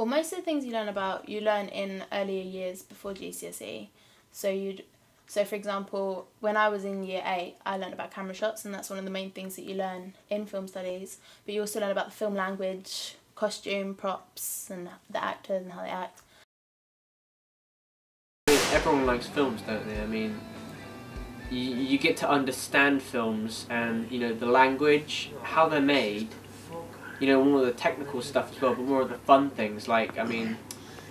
Well, most of the things you learn in earlier years before GCSE. So for example, when I was in year 8, I learned about camera shots, and that's one of the main things that you learn in film studies. But you also learn about the film language, costume, props, and the actors and how they act. Everyone likes films, don't they? I mean, you get to understand films and, you know, the language, how they're made, you know, more of the technical stuff as well, but more of the fun things, like, I mean,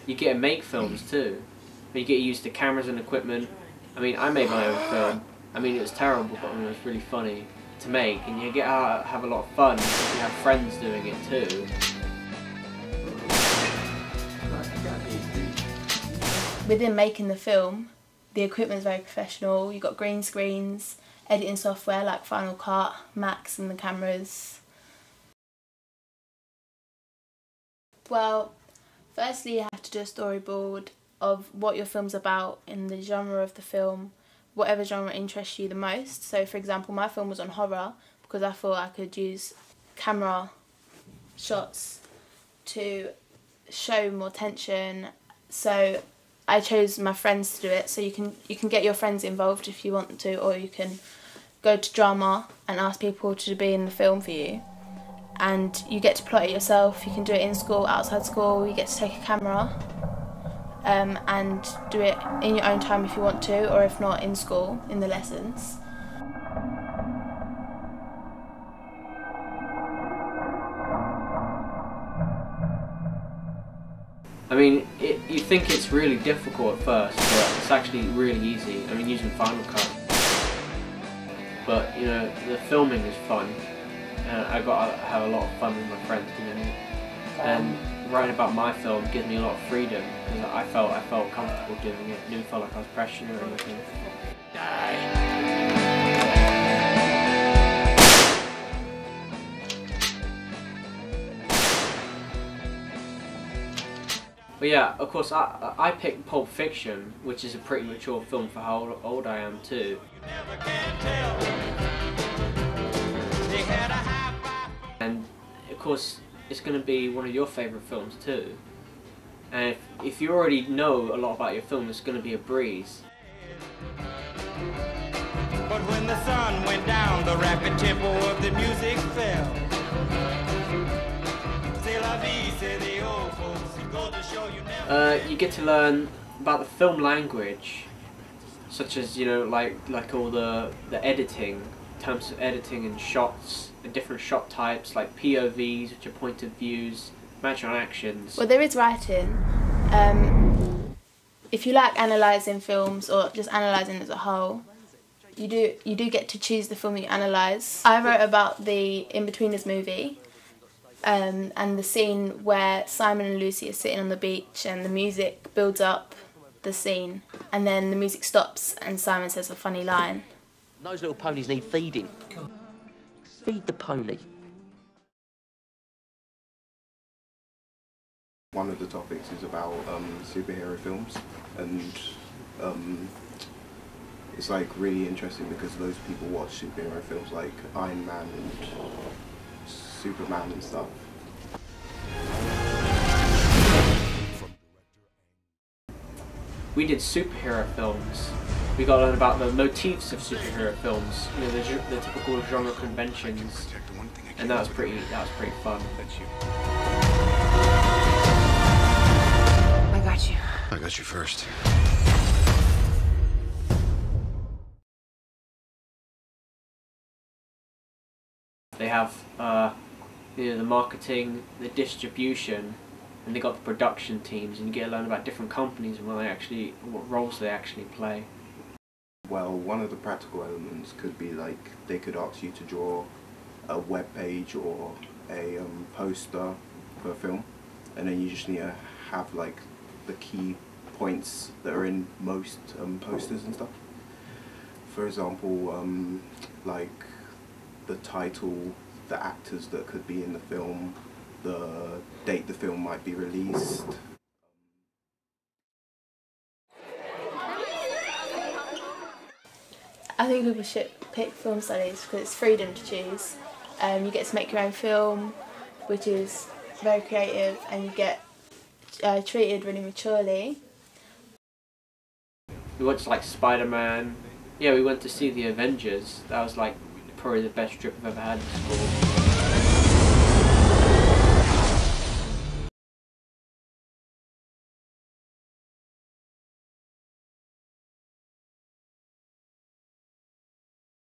you get to make films too. You get used to cameras and equipment. I mean, I made my own film. I mean, it was terrible, but I mean, it was really funny to make, and you get to have a lot of fun because you have friends doing it too. Within making the film, the equipment is very professional. You've got green screens, editing software like Final Cut, Max and the cameras. Well, firstly you have to do a storyboard of what your film's about in the genre of the film, whatever genre interests you the most. So for example, my film was on horror because I thought I could use camera shots to show more tension. So I chose my friends to do it, so you can get your friends involved if you want to, or you can go to drama and ask people to be in the film for you. And you get to plot it yourself. You can do it in school, outside school. You get to take a camera and do it in your own time if you want to, or if not, in school, in the lessons. I mean, you think it's really difficult at first, but it's actually really easy. I mean, using Final Cut. But, you know, the filming is fun. I got to have a lot of fun with my friends doing it. And writing about my film gives me a lot of freedom, because I felt comfortable doing it. I didn't feel like I was pressured or anything. But yeah, of course, I picked Pulp Fiction, which is a pretty mature film for how old I am too. And of course, it's going to be one of your favourite films too. And if you already know a lot about your film, it's going to be a breeze. But when the sun went down, the rapid tempo of the music fell. You get to learn about the film language, such as, you know, like all the editing, in terms of editing and shots, and different shot types, like POVs, which are point of views, match on actions. Well, there is writing. If you like analysing films, or just analysing as a whole, you do get to choose the film that you analyse. I wrote about the In-Betweeners movie. And the scene where Simon and Lucy are sitting on the beach and the music builds up the scene, and then the music stops and Simon says a funny line. Those little ponies need feeding. Feed the pony. One of the topics is about superhero films, and it's like really interesting because loads of people watch superhero films like Iron Man and Superman and stuff. We did superhero films. We got to learn about the motifs of superhero films, you know, the typical genre conventions, and that was pretty fun. I got you. I got you first. They have you know, the marketing, the distribution, and they got the production teams, and you get to learn about different companies and what roles they actually play. Well, one of the practical elements could be like they could ask you to draw a web page or a poster for a film, and then you just need to have like the key points that are in most posters and stuff. For example, like the title, the actors that could be in the film, the date the film might be released. I think people should pick film studies because it's freedom to choose. You get to make your own film, which is very creative, and you get treated really maturely. We watched like Spider-Man. Yeah, we went to see the Avengers. That was like probably the best trip I've ever had at school.